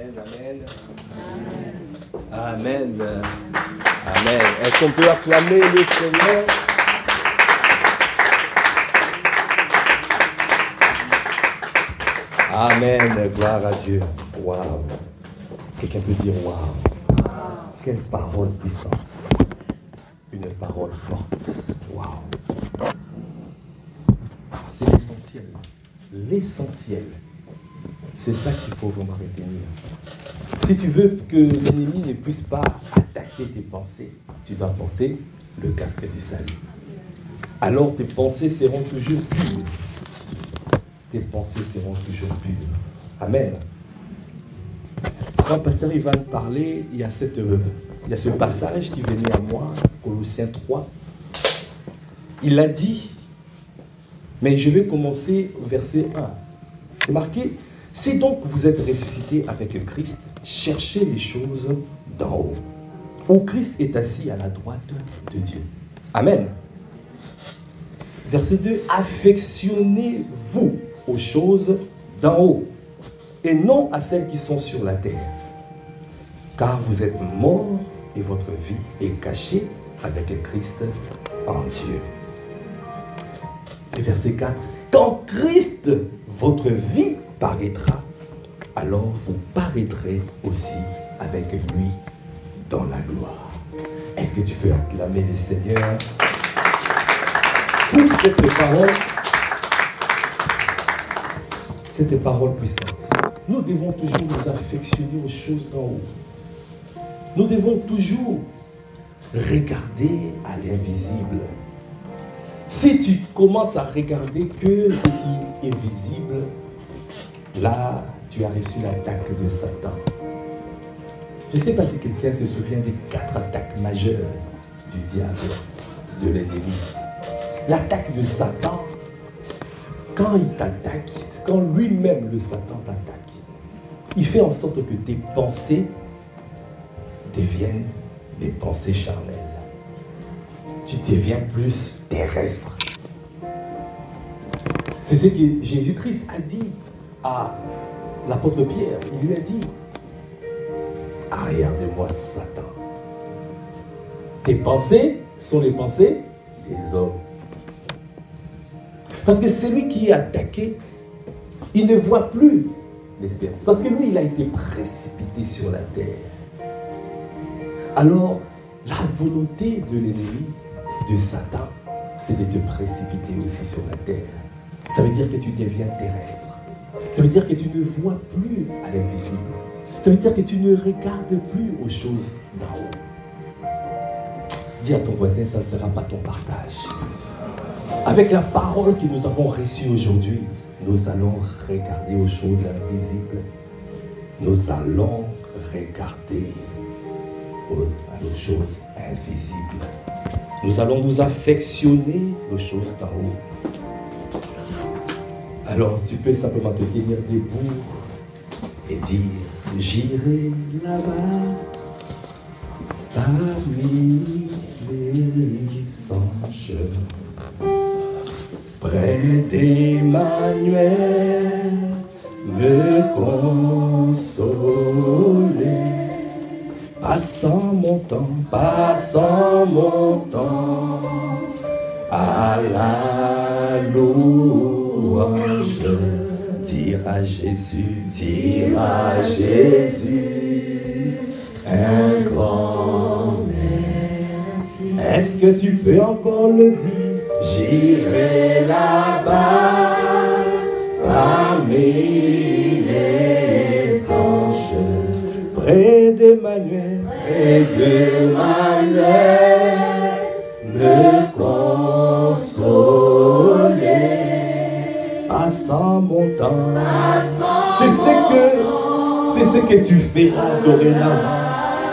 Amen, amen. Amen. Amen. Est-ce qu'on peut acclamer le Seigneur? Amen. Gloire à Dieu. Waouh. Quelqu'un peut dire waouh. Quelle parole puissante. Une parole forte. Waouh. C'est l'essentiel. L'essentiel. C'est ça qu'il faut vraiment retenir. Si tu veux que l'ennemi ne puisse pas attaquer tes pensées, tu dois porter le casque du salut. Alors tes pensées seront toujours pures. Tes pensées seront toujours pures. Amen. Quand Pasteur Ivan parlait, il y a ce passage qui venait à moi, Colossiens 3. Il a dit, mais je vais commencer au verset 1. C'est marqué, si donc vous êtes ressuscité avec le Christ, cherchez les choses d'en haut, où Christ est assis à la droite de Dieu. Amen. Verset 2, affectionnez-vous aux choses d'en haut, et non à celles qui sont sur la terre. Car vous êtes morts et votre vie est cachée avec le Christ en Dieu. Et verset 4, quand Christ, votre vie, paraîtra, alors vous paraîtrez aussi avec lui dans la gloire. Est-ce que tu peux acclamer le Seigneur pour cette parole puissante? Nous devons toujours nous affectionner aux choses d'en haut. Nous devons toujours regarder à l'invisible. Si tu commences à regarder que ce qui est visible, là, tu as reçu l'attaque de Satan. Je ne sais pas si quelqu'un se souvient des 4 attaques majeures du diable, de l'ennemi. L'attaque de Satan, quand il t'attaque, quand lui-même, le Satan, t'attaque, il fait en sorte que tes pensées deviennent des pensées charnelles. Tu deviens plus terrestre. C'est ce que Jésus-Christ a dit à l'apôtre Pierre. Il lui a dit, arrière de moi, Satan. Tes pensées sont les pensées des hommes. Parce que celui qui est attaqué, il ne voit plus l'espérance. Parce que lui, il a été précipité sur la terre. Alors, la volonté de l'ennemi, de Satan, c'est de te précipiter aussi sur la terre. Ça veut dire que tu deviens terrestre. Ça veut dire que tu ne vois plus à l'invisible. Ça veut dire que tu ne regardes plus aux choses d'en haut. Dis à ton voisin, ça ne sera pas ton partage. Avec la parole que nous avons reçue aujourd'hui, nous allons regarder aux choses invisibles. Nous allons regarder aux choses invisibles. Nous allons nous affectionner aux choses d'en haut. Alors, tu peux simplement te tenir debout et dire, j'irai là-bas, parmi les anges, près d'Emmanuel, me consoler. Passant mon temps à la louange, dire à Jésus, un grand merci. Est-ce que tu peux encore le dire? J'irai là-bas, parmi les anges, près d'Emmanuel, me consoler, passant mon temps. C'est ce que tu feras dorénavant.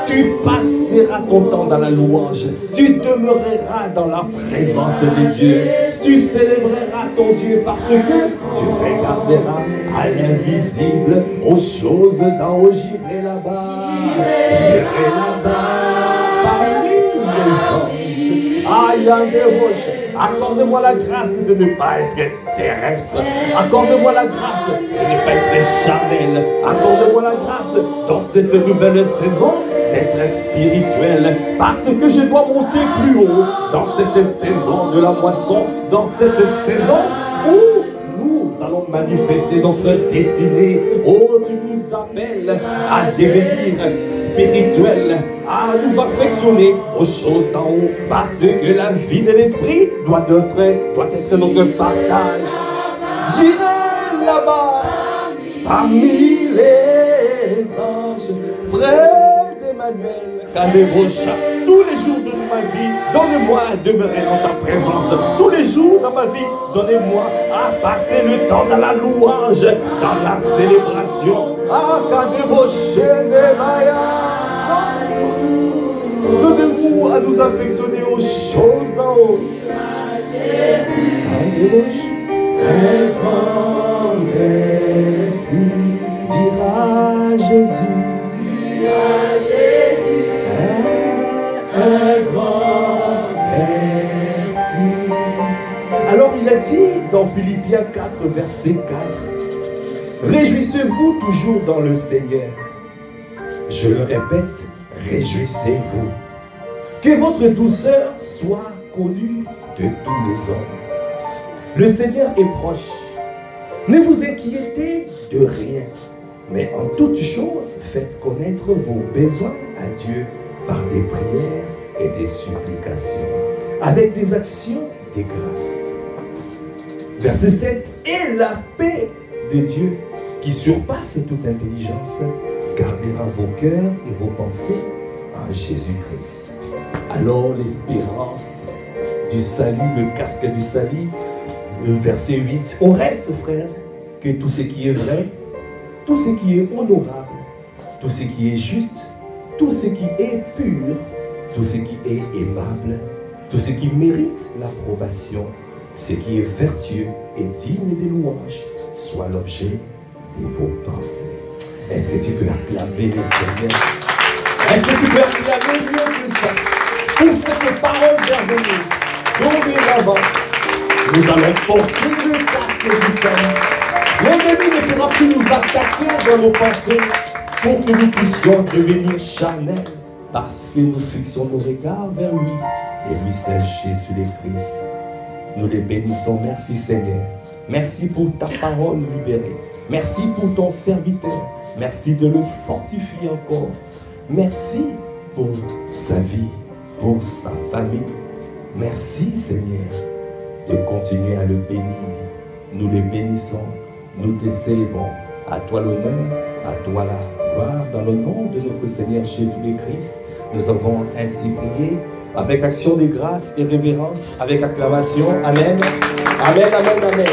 Tu passeras ton temps dans la louange. Tu demeureras dans la présence de Dieu. Tu célébreras ton Dieu parce que tu regarderas à l'invisible, aux choses d'en haut. J'irai là-bas. Parmi les anges. Aïe, des roches. Accorde-moi la grâce de ne pas être terrestre. Accorde-moi la grâce de ne pas être charnel. Accorde-moi la grâce dans cette nouvelle saison d'être spirituel. Parce que je dois monter plus haut dans cette saison de la moisson, dans cette saison où nous allons manifester notre destinée. Oh, tu nous appelles à devenir spirituels, à nous affectionner aux choses d'en haut, parce que la vie de l'esprit doit être notre partage. J'irai là-bas, parmi les anges, près d'Emmanuel, Kadebosha. Tous les jours de ma vie, donne-moi à demeurer dans ta présence. Tous les jours dans ma vie, donnez-moi à passer le temps dans la louange, dans la célébration. Ah, donnez-nous à nous affectionner aux choses d'en haut. Un grand merci dira Jésus. Un grand merci. Alors il a dit dans Philippiens 4, verset 4, réjouissez-vous toujours dans le Seigneur. Je le répète, réjouissez-vous. Que votre douceur soit connue de tous les hommes. Le Seigneur est proche. Ne vous inquiétez de rien, mais en toutes choses, faites connaître vos besoins à Dieu par des prières et des supplications, avec des actions de grâce. Verset 7, et la paix de Dieu, qui surpasse toute intelligence, gardera vos cœurs et vos pensées en Jésus-Christ. Alors l'espérance du salut, le casque du salut, le verset 8, on reste, frère, que tout ce qui est vrai, tout ce qui est honorable, tout ce qui est juste, tout ce qui est pur, tout ce qui est aimable, tout ce qui mérite l'approbation, ce qui est vertueux et digne de louange, soit l'objet de vos pensées. Est-ce que tu peux acclamer le Seigneur? Est-ce que tu peux acclamer mieux que ça? Pour cette parole bienvenue, dorénavant, nous allons porter le casque du salut. L'ennemi ne pourra plus nous attaquer dans nos pensées pour que nous puissions devenir charnels, parce que nous fixons nos regards vers lui et lui seul Jésus le Christ. Nous les bénissons. Merci Seigneur. Merci pour ta parole libérée. Merci pour ton serviteur. Merci de le fortifier encore. Merci pour sa vie, pour sa famille. Merci Seigneur de continuer à le bénir. Nous le bénissons. Nous te célébrons. À toi l'honneur, à toi la gloire, dans le nom de notre Seigneur Jésus le Christ. Nous avons ainsi prié avec action de grâce et révérence, avec acclamation. Amen. Amen, amen, amen.